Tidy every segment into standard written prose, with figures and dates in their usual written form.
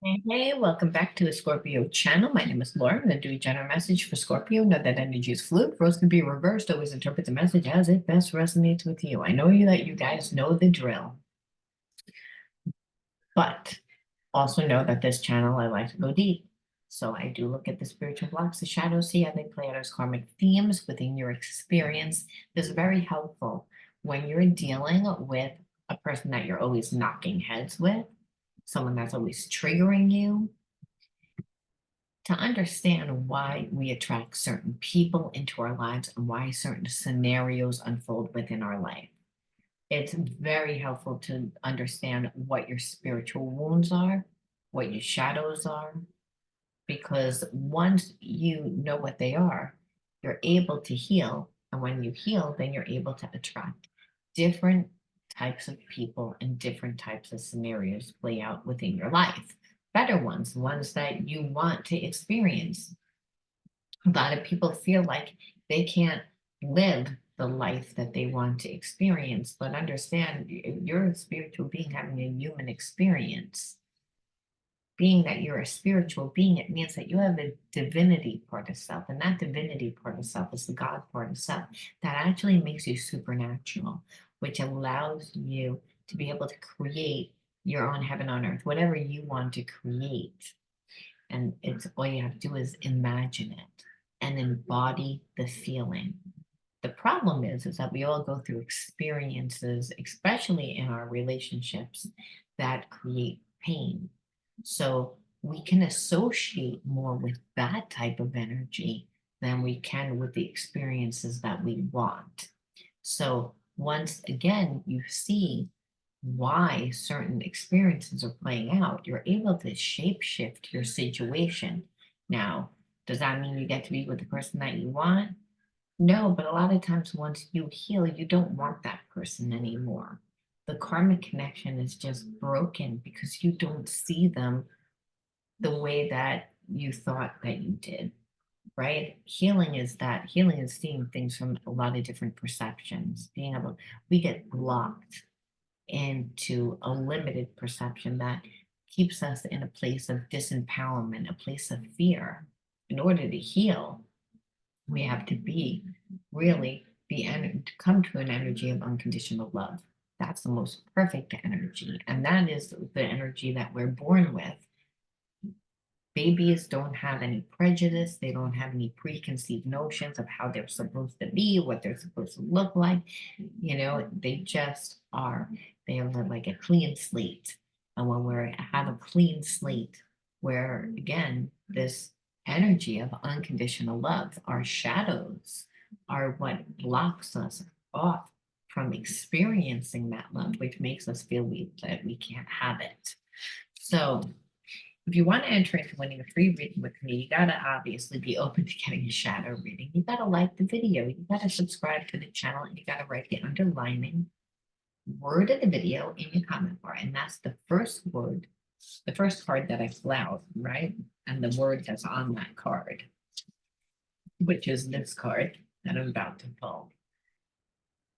Hey, welcome back to the Scorpio channel. My name is Laura. I'm going to do a general message for Scorpio. Know that energy is fluid. Roles can be reversed. Always interpret the message as it best resonates with you. I know that you guys know the drill, but also know that this channel, I like to go deep. So I do look at the spiritual blocks, the shadows, see how they play out as karmic themes within your experience. This is very helpful when you're dealing with a person that you're always knocking heads with, someone that's always triggering you, to understand why we attract certain people into our lives and why certain scenarios unfold within our life. It's very helpful to understand what your spiritual wounds are, what your shadows are, because once you know what they are, you're able to heal. And when you heal, then you're able to attract different types of people and different types of scenarios play out within your life. Better ones that you want to experience. A lot of people feel like they can't live the life that they want to experience, but understand you're a spiritual being having a human experience. Being that you're a spiritual being, it means that you have a divinity part of self, and that divinity part of self is the God part of self that actually makes you supernatural, which allows you to be able to create your own heaven on earth, whatever you want to create. And it's all you have to do is imagine it and embody the feeling. The problem is that we all go through experiences, especially in our relationships, that create pain. So we can associate more with that type of energy than we can with the experiences that we want. So once again, you see why certain experiences are playing out, you're able to shape shift your situation. Now, does that mean you get to be with the person that you want? No, but a lot of times once you heal, you don't want that person anymore. The karmic connection is just broken because you don't see them the way that you thought that you did, right? Healing is seeing things from a lot of different perceptions, being able, we get blocked into a limited perception that keeps us in a place of disempowerment, a place of fear. In order to heal, we have to be really come to an energy of unconditional love. That's the most perfect energy. And that is the energy that we're born with. Babies don't have any prejudice. They don't have any preconceived notions of how they're supposed to be, what they're supposed to look like. They just are. They have like a clean slate. And when we have a clean slate, where again, this energy of unconditional love, our shadows are what blocks us off from experiencing that love, which makes us feel that we can't have it. So if you want to enter into winning a free reading with me, you got to obviously be open to getting a shadow reading. You got to like the video. You got to subscribe to the channel, and you got to write the underlining word of the video in your comment bar. And that's the first word, the first card that I pull out, right? And the word that's on that card, which is this card that I'm about to pull.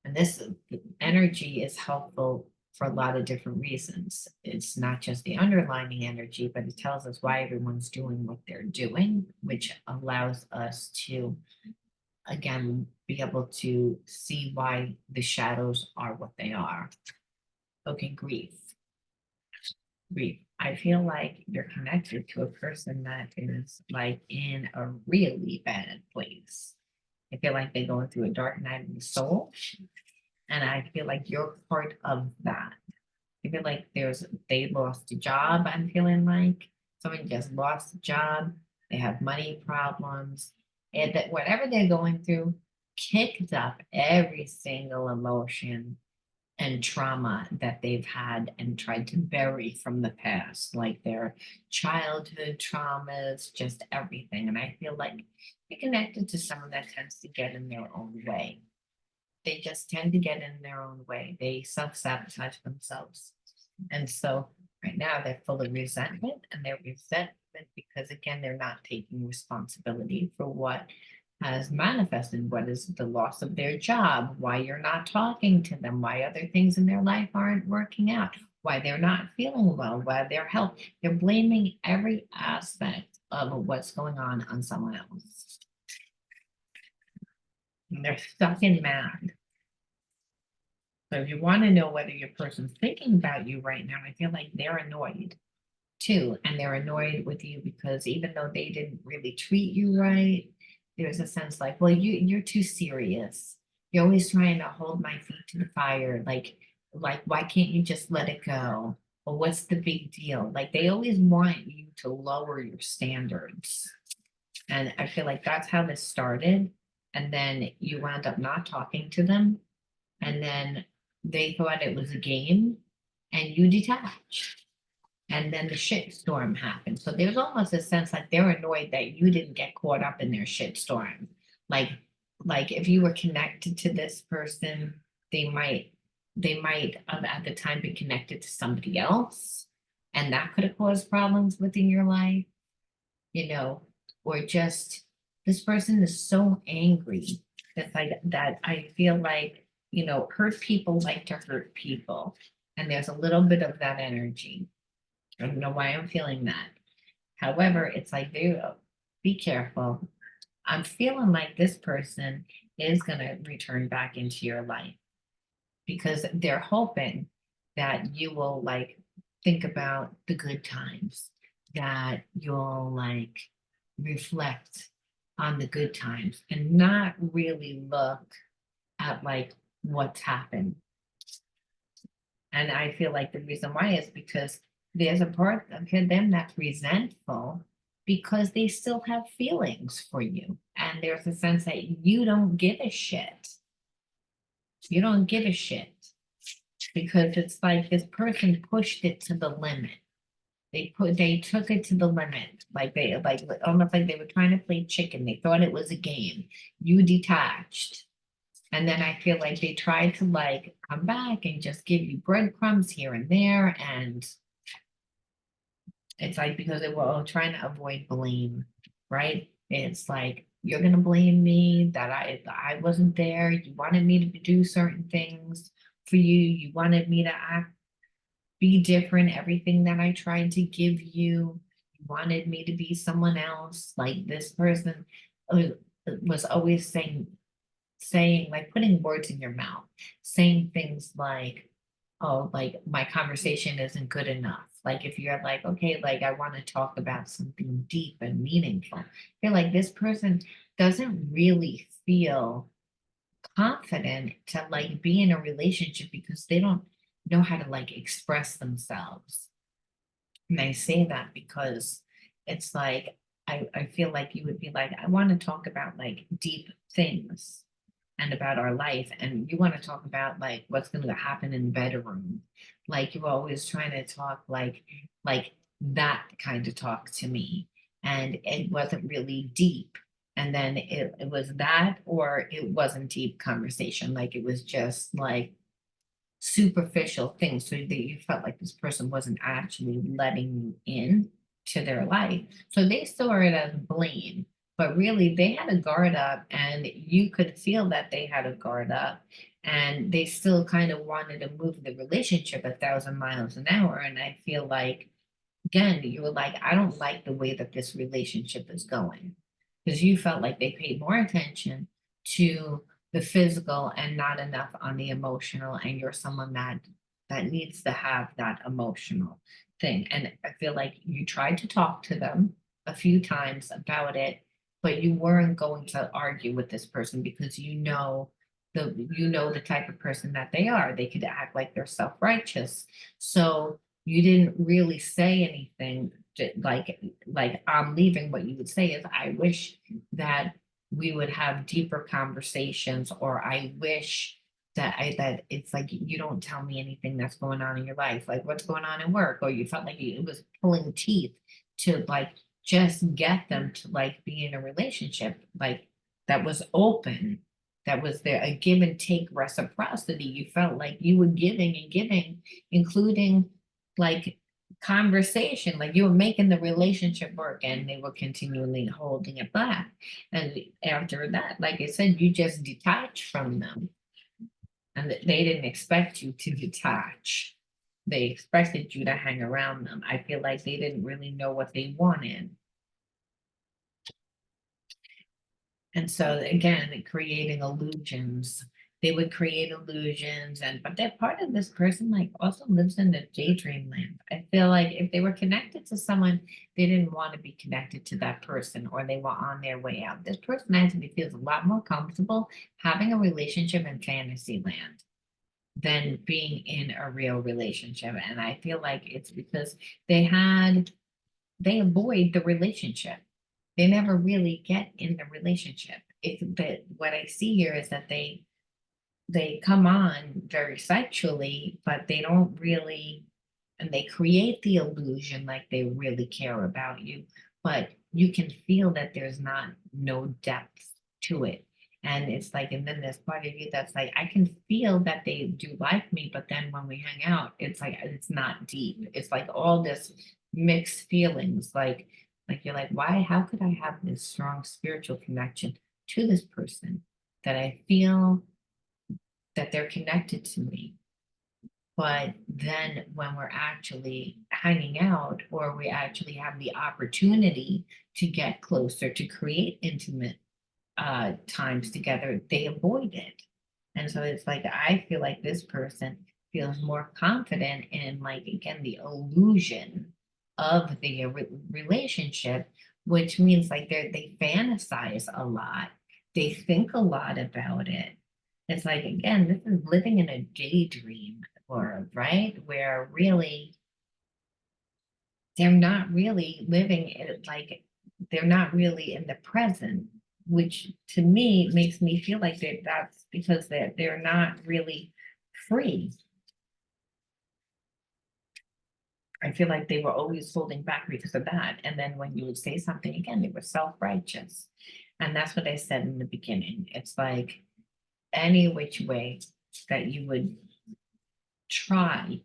And this energy is helpful for a lot of different reasons. It's not just the underlining energy, but it tells us why everyone's doing what they're doing, which allows us to, again, be able to see why the shadows are what they are. Okay, grief. Grief. I feel like you're connected to a person that is like in a really bad place. I feel like they're going through a dark night of the soul. And I feel like you're part of that. I feel like they lost a job. I'm feeling like someone just lost a job. They have money problems, and that whatever they're going through kicked up every single emotion and trauma that they've had and tried to bury from the past, like their childhood traumas, just everything. And I feel like you're connected to someone that tends to get in their own way. They just tend to get in their own way. They self-sabotage themselves. And so right now they're full of resentment, and they're resentment because again, they're not taking responsibility for what has manifested, what is the loss of their job, why you're not talking to them, why other things in their life aren't working out, why they're not feeling well, why their health. They're blaming every aspect of what's going on someone else. And they're stuck in mad. So if you want to know whether your person's thinking about you right now, I feel like they're annoyed too. And they're annoyed with you because even though they didn't really treat you right, there's a sense like, well, you're too serious. You're always trying to hold my feet to the fire. Like, why can't you just let it go? Or what's the big deal? Like they always want you to lower your standards. And I feel like that's how this started. And then you wound up not talking to them. And then they thought it was a game and you detached. And then the shit storm happened. So there's almost a sense like they're annoyed that you didn't get caught up in their shit storm. Like, like if you were connected to this person, they might have at the time been connected to somebody else, and that could have caused problems within your life, you know, or just this person is so angry that I feel like, hurt people like to hurt people. And there's a little bit of that energy. I don't know why I'm feeling that. However, it's like, be careful. I'm feeling like this person is going to return back into your life because they're hoping that you will like think about the good times, that you'll like reflect on the good times and not really look at like what's happened. And I feel like the reason why is because there's a part of them that's resentful because they still have feelings for you. And there's a sense that you don't give a shit. You don't give a shit because it's like this person pushed it to the limit. They took it to the limit. Like they like almost like they were trying to play chicken. They thought it was a game. You detached. And then I feel like they tried to like come back and just give you breadcrumbs here and there. And it's like because they were all trying to avoid blame, right? It's like you're gonna blame me that I wasn't there. You wanted me to do certain things for you. You wanted me to be different. Everything that I tried to give you, you wanted me to be someone else. Like this person uh, was always saying like putting words in your mouth, saying things like, oh, like my conversation isn't good enough. Like if you're like, okay, like I want to talk about something deep and meaningful, you're like, this person doesn't really feel confident to like be in a relationship because they don't know how to like express themselves. And I say that because it's like I feel like you would be like, I want to talk about like deep things and about our life, and you want to talk about like what's going to happen in the bedroom. Like you're always trying to talk like that kind of talk to me, and it wasn't really deep. And then it was that, or it wasn't deep conversation. Like it was just like superficial things so that you felt like this person wasn't actually letting you in to their life. So they saw it as blame, but really they had a guard up and you could feel that they had a guard up and they still kind of wanted to move the relationship 1,000 miles an hour. And I feel like, again, you were like, I don't like the way that this relationship is going because you felt like they paid more attention to the physical and not enough on the emotional, and you're someone that needs to have that emotional thing. And I feel like you tried to talk to them a few times about it, but you weren't going to argue with this person because the type of person that they are. They could act like they're self-righteous. So you didn't really say anything like I'm leaving. What you would say is, I wish that we would have deeper conversations, or I wish that it's like you don't tell me anything that's going on in your life, like what's going on in work, or you felt like it was pulling teeth to like just get them to like be in a relationship like that was open, that was there, a give and take reciprocity. You felt like you were giving and giving, including like conversation, like you were making the relationship work and they were continually holding it back. And after that, like I said, you just detach from them and they didn't expect you to detach. They expected you to hang around them. I feel like they didn't really know what they wanted. And so again, creating illusions. They would create illusions, and but that part of this person like also lives in the daydream land. I feel like if they were connected to someone, they didn't want to be connected to that person, or they were on their way out. This person actually feels a lot more comfortable having a relationship in fantasy land than being in a real relationship. And I feel like it's because they avoid the relationship. They never really get in the relationship. But what I see here is that they come on very sexually, but they don't really, and they create the illusion like they really care about you, but you can feel that there's not no depth to it. And it's like, and then there's part of you that's like, I can feel that they do like me, but then when we hang out, it's like it's not deep. It's like all this mixed feelings, like you're like, why, how could I have this strong spiritual connection to this person that I feel that they're connected to me? But then when we're actually hanging out, or we actually have the opportunity to get closer, to create intimate times together, they avoid it. And so it's like, I feel like this person feels more confident in, like, again, the illusion of the relationship, which means like they fantasize a lot, they think a lot about it. It's like, again, this is living in a daydream world, right? Where really they're not really living it, like they're not really in the present, which to me makes me feel like that's because they're not really free. I feel like they were always holding back because of that. And then when you would say something again, they were self-righteous. And that's what I said in the beginning. It's like any which way that you would try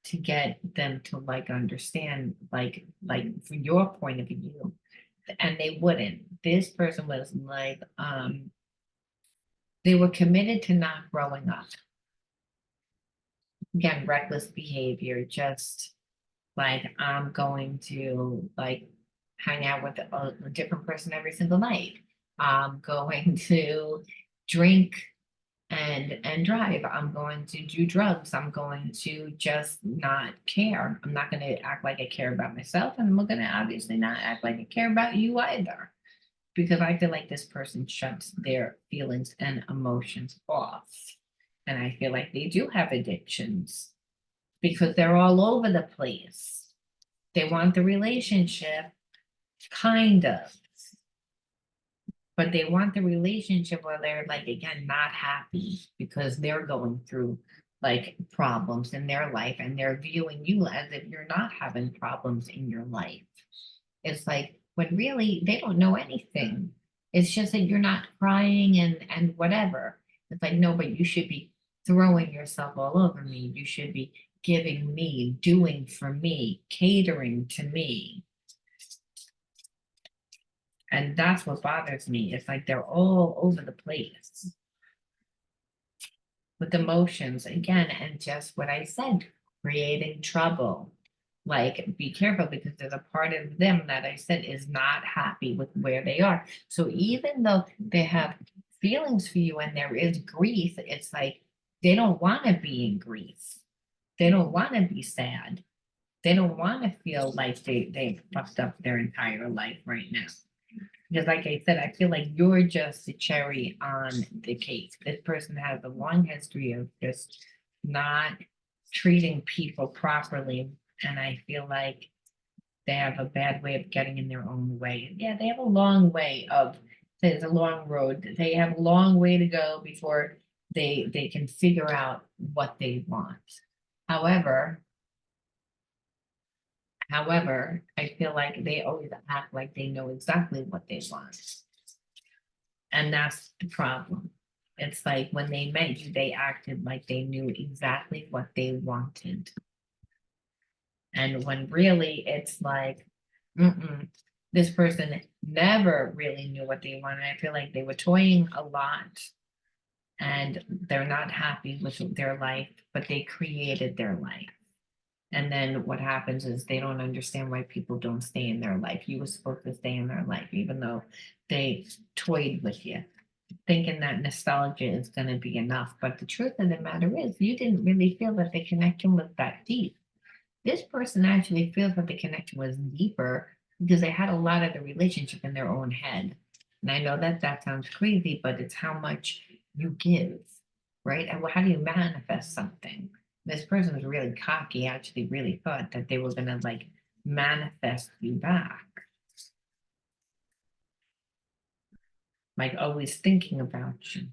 to get them to like understand, like from your point of view, and they wouldn't. This person was like, they were committed to not growing up. Again, reckless behavior, just like I'm going to like hang out with a different person every single night. I'm going to drink and drive. I'm going to do drugs. I'm going to just not care. I'm not going to act like I care about myself, and I'm going to obviously not act like I care about you either, because I feel like this person shuts their feelings and emotions off. And I feel like they do have addictions because they're all over the place. They want the relationship, kind of, but they want the relationship where they're like, again, not happy because they're going through like problems in their life, and they're viewing you as if you're not having problems in your life. It's like, when really they don't know anything. It's just that you're not crying and whatever. It's like, no, but you should be throwing yourself all over me. You should be giving me, doing for me, catering to me. And that's what bothers me. It's like they're all over the place with emotions again, and just what I said, creating trouble. Like, be careful, because there's a part of them that I said is not happy with where they are. So even though they have feelings for you and there is grief, it's like they don't want to be in grief. They don't want to be sad. They don't want to feel like they've fucked up their entire life right now. Because like I said, I feel like you're just the cherry on the cake. This person has a long history of just not treating people properly. And I feel like they have a bad way of getting in their own way. Yeah, they have a long way of, there's a long road. They have a long way to go before they can figure out what they want. However, I feel like they always act like they know exactly what they want. And that's the problem. It's like when they met you, they acted like they knew exactly what they wanted. And when really it's like, this person never really knew what they wanted. I feel like they were toying a lot, and they're not happy with their life, but they created their life. And then what happens is they don't understand why people don't stay in their life. You were supposed to stay in their life, even though they toyed with you, thinking that nostalgia is going to be enough. But the truth of the matter is, you didn't really feel that the connection was that deep. This person actually feels that the connection was deeper because they had a lot of the relationship in their own head. And I know that that sounds crazy, but it's how much you give, right? And how do you manifest something? This person was really cocky, actually really thought that they were gonna like manifest you back, like always thinking about you.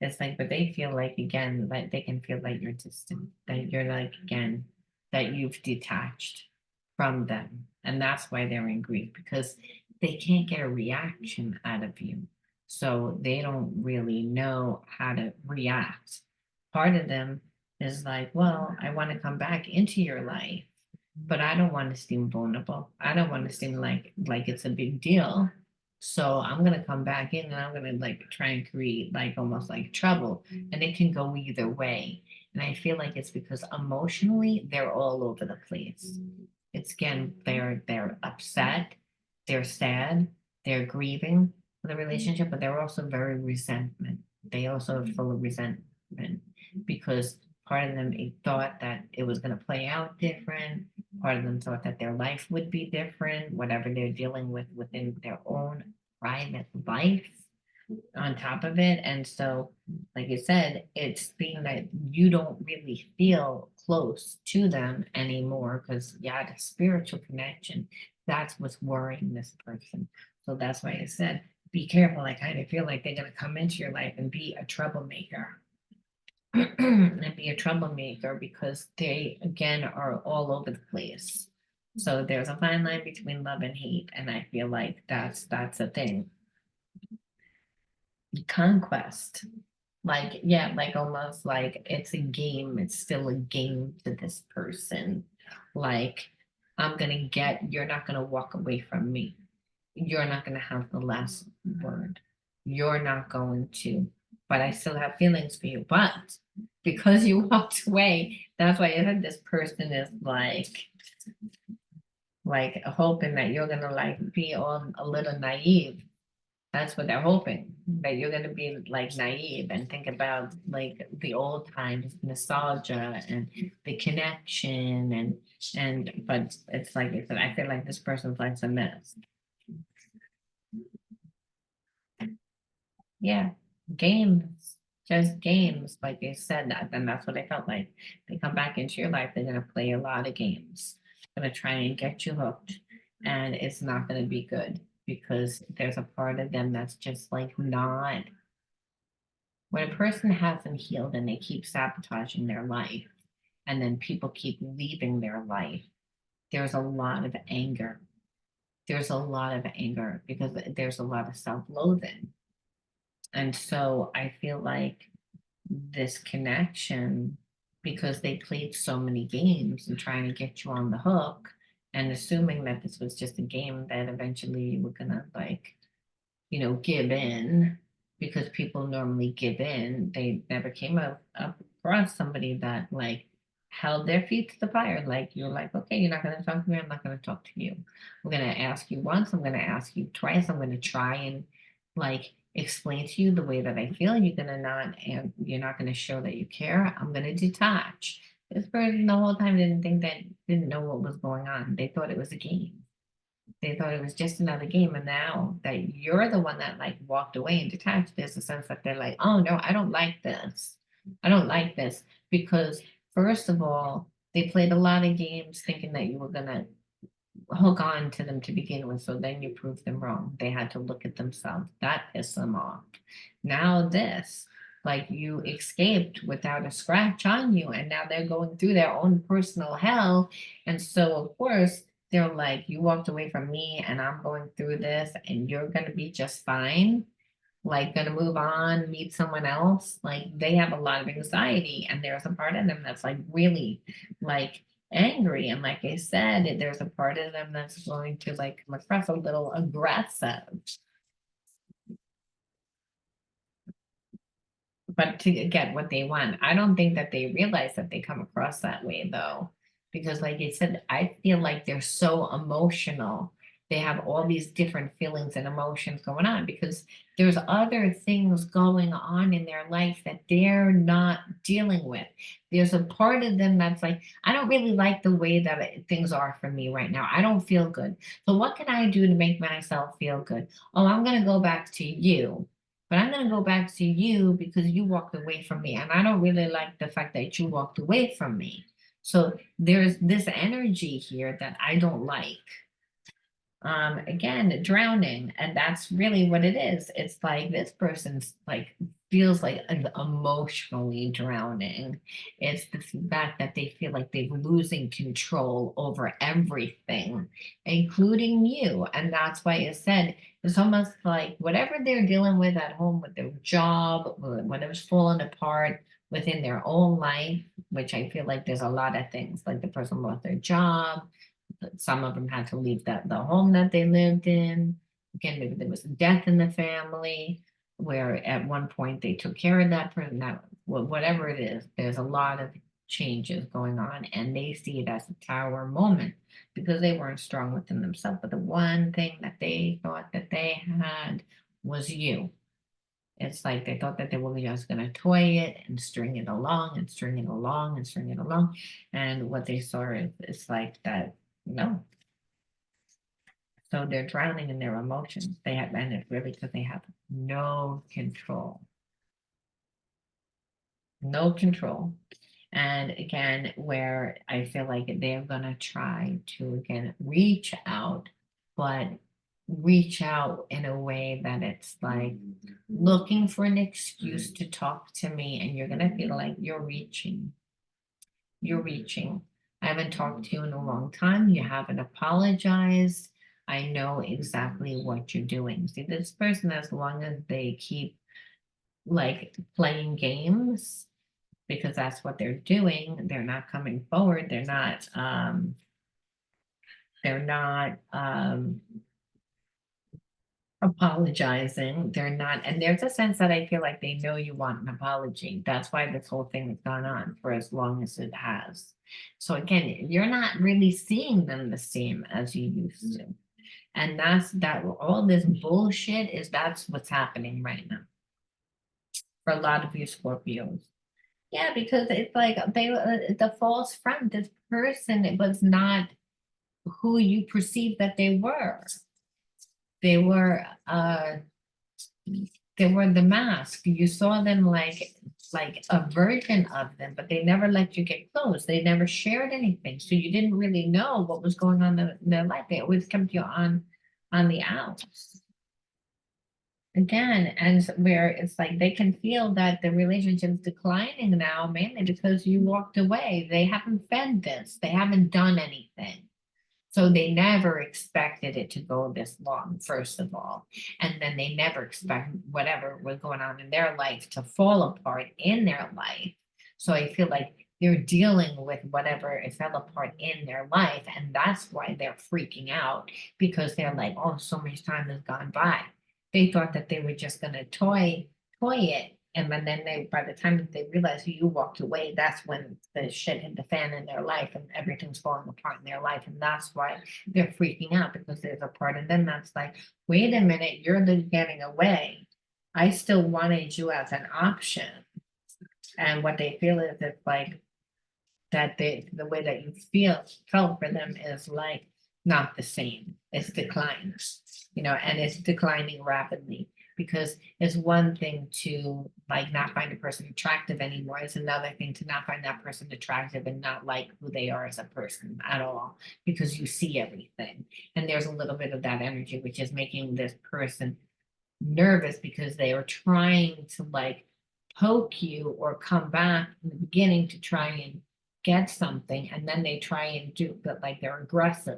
It's like, but they feel like again, like they can feel like you're distant, that you're like again, that you've detached from them. And that's why they're in grief, because they can't get a reaction out of you. So they don't really know how to react. Part of them is like, well, I want to come back into your life, but I don't want to seem vulnerable. I don't want to seem like it's a big deal. So I'm gonna come back in and I'm gonna like try and create like almost like trouble. And it can go either way. And I feel like it's because emotionally they're all over the place. It's again, they're upset, they're sad, they're grieving for the relationship, but they're also very resentment. They also are full of resentment because part of them thought that it was going to play out different. Part of them thought that their life would be different, whatever they're dealing with within their own private life on top of it. And so, like you said, it's being that you don't really feel close to them anymore because, yeah, the spiritual connection, that's what's worrying this person. So that's why I said, be careful. I kind of feel like they're going to come into your life and be a troublemaker. And be a troublemaker because they, again, are all over the place. So there's a fine line between love and hate. And I feel like that's a thing. Conquest. Like, yeah, like almost like it's a game. It's still a game to this person. Like, I'm gonna get, you're not gonna walk away from me. You're not gonna have the last word. You're not going to, but I still have feelings for you. But because you walked away, that's why I said this person is like hoping that you're gonna like be all a little naive. That's what they're hoping, that you're gonna be like naive and think about like the old times, nostalgia and the connection but it's like I said, I feel like this person's life's a mess. Yeah, games, just games, like they said that, then that's what I felt like. They come back into your life, they're gonna play a lot of games, gonna try and get you hooked, and it's not gonna be good because there's a part of them that's just like not. When a person hasn't healed and they keep sabotaging their life, and then people keep leaving their life, there's a lot of anger. There's a lot of anger because there's a lot of self loathing. And so I feel like this connection, because they played so many games and trying to get you on the hook and assuming that this was just a game that eventually you were gonna like give in because people normally give in. They never came up across somebody that like held their feet to the fire. Like you're like, okay, you're not gonna talk to me, I'm not gonna talk to you. I'm gonna ask you once, I'm gonna ask you twice, I'm gonna try and like explain to you the way that I feel. You're gonna not and you're not gonna show that you care. I'm gonna detach. This person the whole time didn't know what was going on. They thought it was a game. They thought it was just another game, and now that you're the one that like walked away and detached, there's a sense that they're like, oh no, I don't like this. I don't like this because first of all, they played a lot of games thinking that you were gonna hook on to them to begin with. So then you proved them wrong. They had to look at themselves. That pissed them off. Now this, like you escaped without a scratch on you, and now they're going through their own personal hell. And so of course they're like, you walked away from me and I'm going through this and you're gonna be just fine. Like gonna move on, meet someone else. Like they have a lot of anxiety, and there's a part of them that's like really like angry. And like I said, there's a part of them that's going to like come across a little aggressive, but to get what they want. I don't think that they realize that they come across that way though. Because like I said, I feel like they're so emotional. They have all these different feelings and emotions going on because there's other things going on in their life that they're not dealing with. There's a part of them that's like, I don't really like the way that things are for me right now. I don't feel good. So what can I do to make myself feel good? Oh, I'm going to go back to you. But I'm going to go back to you because you walked away from me. And I don't really like the fact that you walked away from me. So there's this energy here that I don't like. Again, drowning, and that's really what it is. It's like this person's like feels like emotionally drowning. It's the fact that they feel like they're losing control over everything, including you. And that's why it said it's almost like whatever they're dealing with at home with their job, whatever's falling apart within their own life, which I feel like there's a lot of things, like the person lost their job, some of them had to leave the home that they lived in. Again, maybe there was a death in the family, where at one point they took care of that person. That whatever it is, there's a lot of changes going on, and they see it as a tower moment because they weren't strong within themselves. But the one thing that they thought that they had was you. It's like they thought that they were just going to toy it and string it along and string it along and string it along. And what they saw is it's like that, no. So they're drowning in their emotions. They have, and it's really because they have no control. No control. And again, where I feel like they're gonna try to again reach out, but reach out in a way that it's like looking for an excuse to talk to me, and you're gonna feel like you're reaching. You're reaching. I haven't talked to you in a long time. You haven't apologized. I know exactly what you're doing. See, this person, as long as they keep like playing games, because that's what they're doing, they're not coming forward. They're not apologizing. They're not, and there's a sense that I feel like they know you want an apology. That's why this whole thing has gone on for as long as it has. So again, you're not really seeing them the same as you used to. And that's that all this bullshit is that's what's happening right now for a lot of you Scorpios. Yeah, because it's like the false front, this person it was not who you perceived that they were. They were they were the mask. You saw them like a version of them, but they never let you get close. They never shared anything. So you didn't really know what was going on in their life. They always kept you on the outs. Again, and where it's like they can feel that the relationship's declining now, mainly because you walked away. They haven't fed this, they haven't done anything. So they never expected it to go this long, first of all. And then they never expect whatever was going on in their life to fall apart in their life. So I feel like they're dealing with whatever it fell apart in their life. And that's why they're freaking out because they're like, oh, so much time has gone by. They thought that they were just going to toy it. And then they, by the time that they realize you walked away, that's when the shit hit the fan in their life and everything's falling apart in their life. And that's why they're freaking out because there's a part of them that's like, wait a minute, you're the getting away. I still wanted you as an option. And what they feel is it's like that the way that you felt for them is like not the same. It's declining, and it's declining rapidly because it's one thing to like not find a person attractive anymore. It's another thing to not find that person attractive and not like who they are as a person at all because you see everything. And there's a little bit of that energy which is making this person nervous because they are trying to like poke you or come back in the beginning to try and get something and then they try and do but like they're aggressive.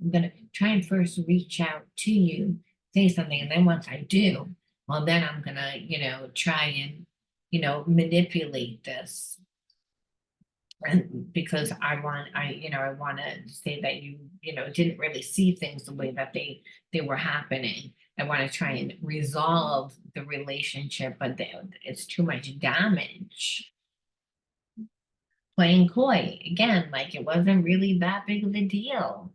I'm gonna try and first reach out to you, say something, and then once I do, well then I'm gonna try and manipulate this. And because I want to say that you didn't really see things the way that they were happening. I want to try and resolve the relationship, but it's too much damage. playing coy again, like it wasn't really that big of a deal.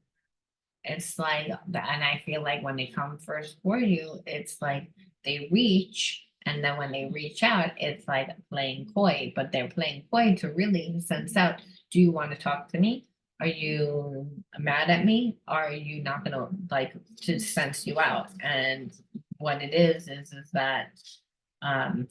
It's like, and I feel like when they come first for you, it's like they reach, and then when they reach out, it's like playing coy, but they're playing coy to really sense out, do you want to talk to me? Are you mad at me? Are you not gonna like to sense you out? And what it is that um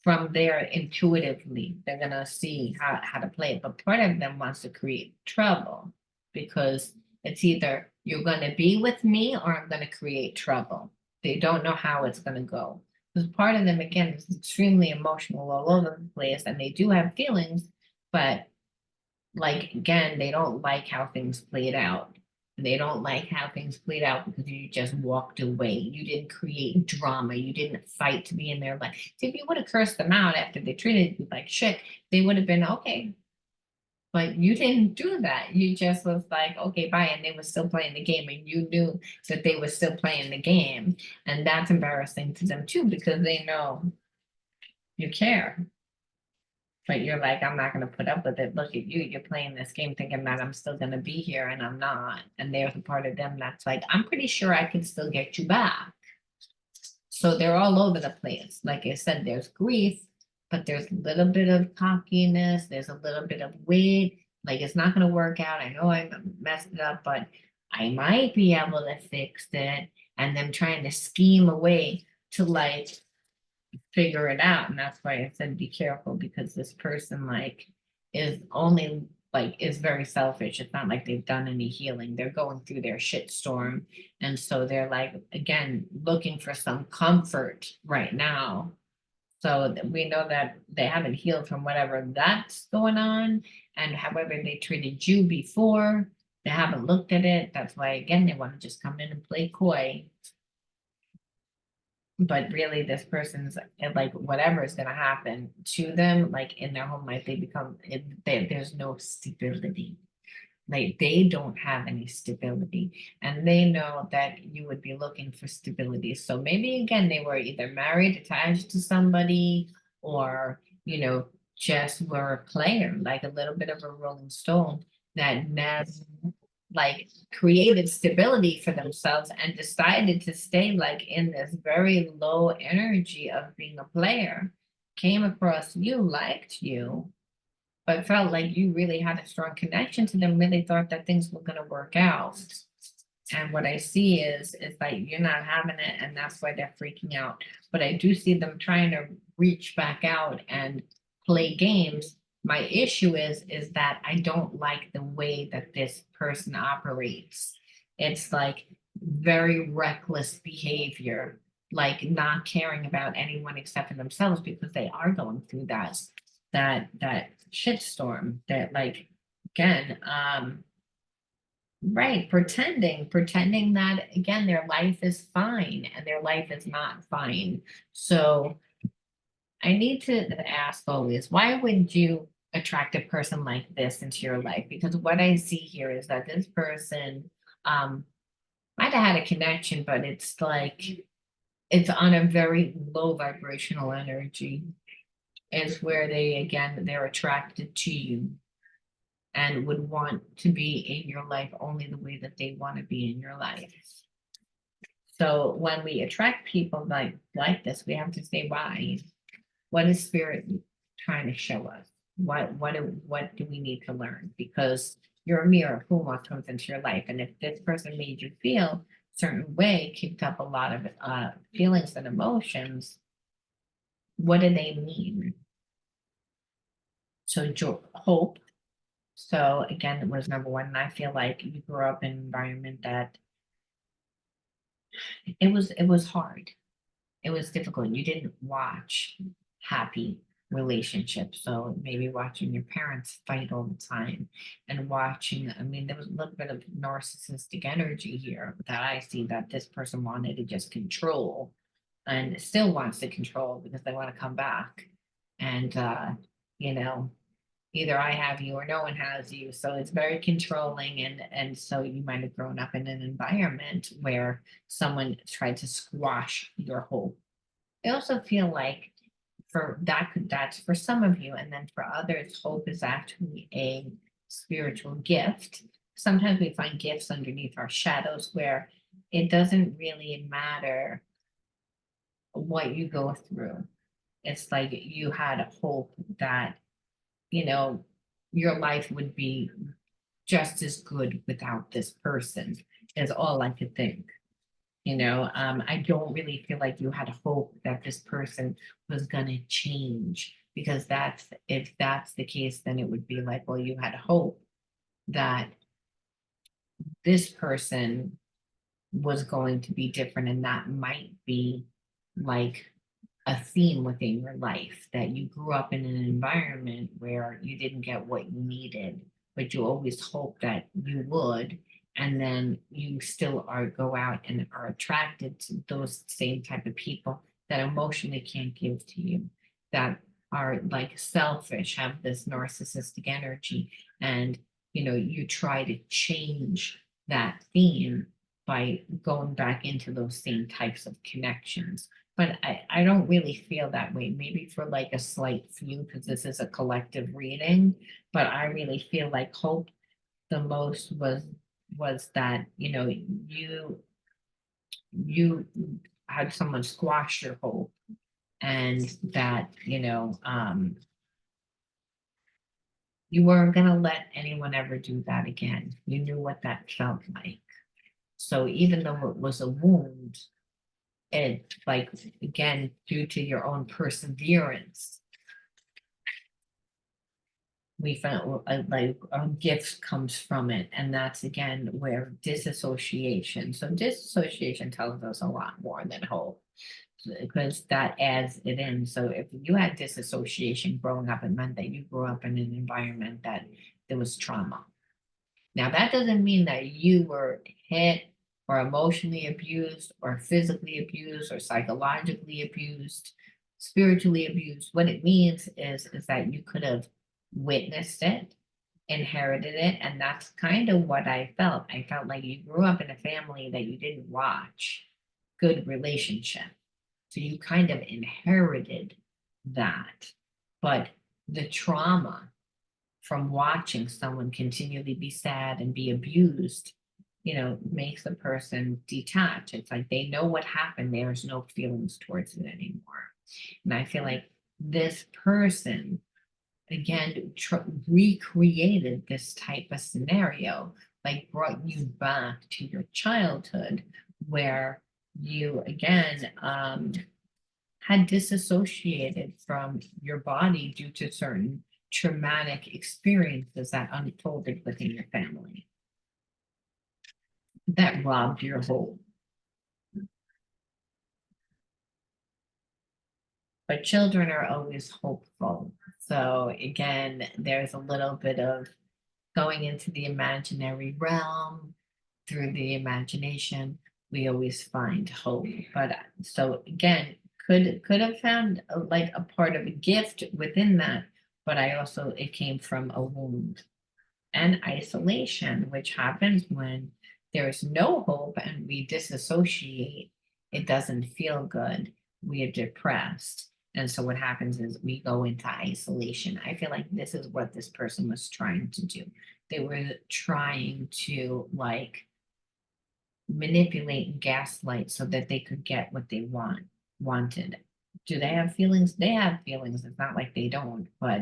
from there intuitively, they're gonna see how to play it. But part of them wants to create trouble because it's either you're gonna be with me or I'm gonna create trouble. They don't know how it's gonna go. Because part of them, again, is extremely emotional all over the place, and they do have feelings, but like again, they don't like how things played out. They don't like how things played out because you just walked away. You didn't create drama. You didn't fight to be in their life. See, if you would have cursed them out after they treated you like shit, they would have been okay. But you didn't do that. You just was like, okay, bye. And they were still playing the game, and you knew that they were still playing the game. And that's embarrassing to them too, because they know you care. But you're like, I'm not gonna put up with it. Look at you, you're playing this game thinking that I'm still gonna be here and I'm not. And there's a part of them that's like, I'm pretty sure I can still get you back. So they're all over the place. Like I said, there's grief, but there's a little bit of cockiness, there's a little bit of weight, like it's not gonna work out. I know I messed it up, but I might be able to fix it. And them trying to scheme a way to like figure it out. And that's why I said be careful, because this person like is only like is very selfish. It's not like they've done any healing. They're going through their shit storm. And so they're like again looking for some comfort right now. So we know that they haven't healed from whatever that's going on. And however they treated you before, they haven't looked at it. That's why again they want to just come in and play coy, but really this person's like whatever is going to happen to them like in their home life, they become there's no stability, like they don't have any stability, and they know that you would be looking for stability. So maybe again they were either married, attached to somebody, or just were a player, like a little bit of a rolling stone that never like created stability for themselves and decided to stay like in this very low energy of being a player, came across you, liked you, but felt like you really had a strong connection to them, really thought that things were going to work out. And what I see is like you're not having it, and that's why they're freaking out. But I do see them trying to reach back out and play games. My issue is that I don't like the way that this person operates. It's like very reckless behavior, like not caring about anyone except for themselves, because they are going through that shitstorm that like again right, pretending that again their life is fine and their life is not fine. So I need to ask always, why would you attract a person like this into your life? Because what I see here is that this person um might have had a connection, but it's like it's on a very low vibrational energy. Is where they again they're attracted to you and would want to be in your life only the way that they want to be in your life. So when we attract people like this, we have to say why. What is spirit trying to show us? What do we need to learn? Because you're a mirror of who what comes into your life. And if this person made you feel a certain way, kicked up a lot of feelings and emotions, what do they mean? So hope. So again, it was number one. And I feel like you grew up in an environment that it was hard. It was difficult. You didn't watch happy relationships. So maybe watching your parents fight all the time and watching, I mean, there was a little bit of narcissistic energy here that I see that this person wanted to just control and still wants to control because they want to come back. And you know, either I have you or no one has you. So it's very controlling, and so you might have grown up in an environment where someone tried to squash your hope. I also feel like that's for some of you, and then for others, hope is actually a spiritual gift. Sometimes we find gifts underneath our shadows where it doesn't really matter what you go through. It's like you had a hope that, you know, your life would be just as good without this person, is all I could think. I don't really feel like you had hope that this person was gonna change, because that's, if that's the case, then it would be like, well, you had hope that this person was going to be different, and that might be like a theme within your life, that you grew up in an environment where you didn't get what you needed, but you always hoped that you would, and then you still are go out and are attracted to those same type of people that emotionally can't give to you, that are like selfish, have this narcissistic energy, and you try to change that theme by going back into those same types of connections. But I don't really feel that way. Maybe for like a slight few, because this is a collective reading, but I really feel like hope the most was that, you had someone squash your hope, and that, you weren't gonna let anyone ever do that again. You knew what that felt like. So even though it was a wound, it, like, again, due to your own perseverance, we found like a gift comes from it. And that's again where disassociation. So disassociation tells us a lot more than hope, because that adds it in. So if you had disassociation growing up, it meant that you grew up in an environment that there was trauma. Now, that doesn't mean that you were hit or emotionally abused or physically abused or psychologically abused, spiritually abused. What it means is that you could have witnessed it, inherited it, and that's kind of what I felt. I felt like you grew up in a family that you didn't watch good relationship. So you kind of inherited that. But the trauma from watching someone continually be sad and be abused, makes the person detach. It's like they know what happened, there's no feelings towards it anymore. And I feel like this person, again, recreated this type of scenario, like brought you back to your childhood, where you, again, had disassociated from your body due to certain traumatic experiences that unfolded within your family that robbed your hope. But children are always hopeful. So again, there's a little bit of going into the imaginary realm. Through the imagination, we always find hope. But so again, could have found like a part of a gift within that, but I also, it came from a wound and isolation, which happens when there is no hope and we disassociate. It doesn't feel good. We are depressed. And so what happens is we go into isolation. I feel like this is what this person was trying to do. They were trying to like manipulate and gaslight so that they could get what they wanted. Do they have feelings? They have feelings. It's not like they don't, but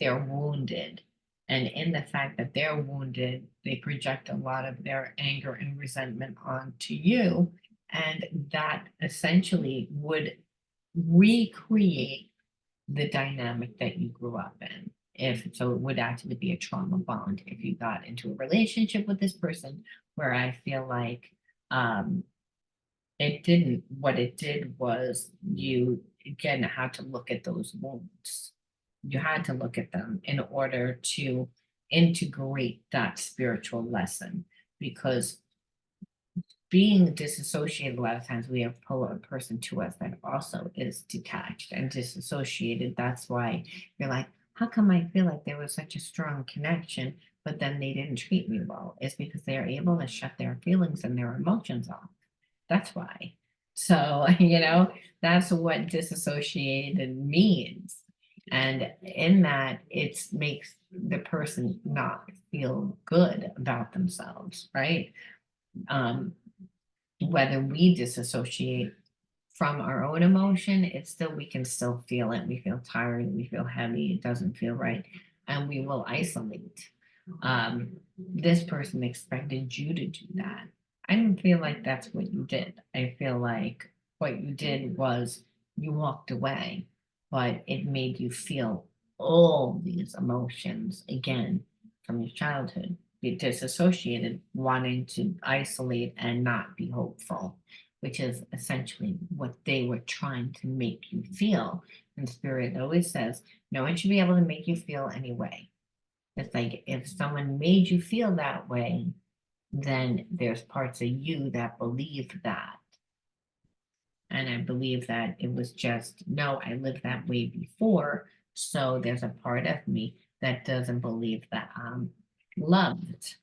they're wounded. And in the fact that they're wounded, they project a lot of their anger and resentment onto you. And that essentially would recreate the dynamic that you grew up in. If so, it would actually be a trauma bond if you got into a relationship with this person, where I feel like it didn't, what it did was you again had to look at those wounds. You had to look at them in order to integrate that spiritual lesson, because being disassociated, a lot of times we have pull a person to us that also is detached and disassociated. That's why you're like, how come I feel like there was such a strong connection, but then they didn't treat me well? It's because they're able to shut their feelings and their emotions off. That's why. So, that's what disassociated means. And in that, it makes the person not feel good about themselves, right? Um, Whether we disassociate from our own emotion, it's still, we can still feel it. We feel tired, we feel heavy, it doesn't feel right, and we will isolate. This person expected you to do that. I don't feel like that's what you did. I feel like what you did was you walked away, but it made you feel all these emotions again from your childhood. You disassociated, wanting to isolate and not be hopeful, which is essentially what they were trying to make you feel. And Spirit always says, no one should be able to make you feel any way. It's like if someone made you feel that way, then there's parts of you that believe that. And I believe that it was just, no, I lived that way before. So there's a part of me that doesn't believe that I'm loved.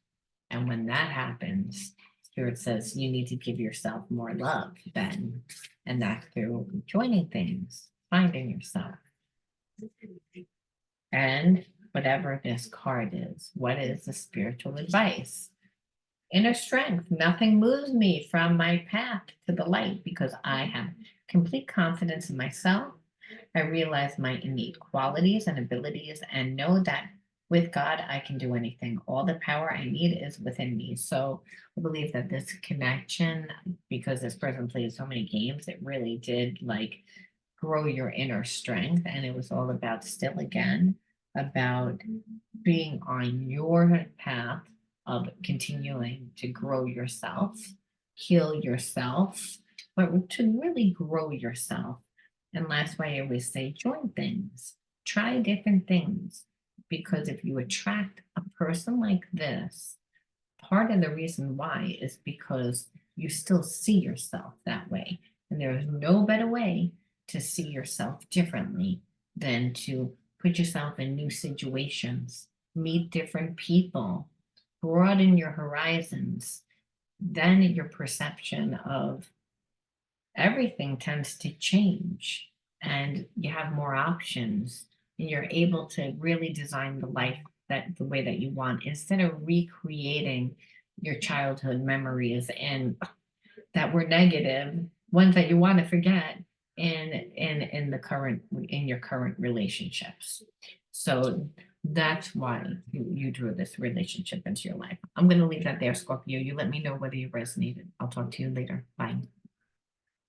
And when that happens, Spirit says you need to give yourself more love then. And that's through joining things, finding yourself. And whatever this card is, what is the spiritual advice? Inner strength. Nothing moves me from my path to the light because I have complete confidence in myself. I realize my innate qualities and abilities and know that with God, I can do anything. All the power I need is within me. So I believe that this connection, because this person played so many games, it really did like grow your inner strength. And it was all about, still again, about being on your path of continuing to grow yourself, heal yourself, but to really grow yourself. And last way I always say, join things, try different things. Because if you attract a person like this, part of the reason why is because you still see yourself that way. And there is no better way to see yourself differently than to put yourself in new situations, meet different people, broaden your horizons. Then your perception of everything tends to change and you have more options and you're able to really design the life that the way that you want instead of recreating your childhood memories and that were negative, ones that you want to forget in the current, in your current relationships. So that's why you drew this relationship into your life. I'm going to leave that there, Scorpio. You let me know whether you resonated. I'll talk to you later. Bye.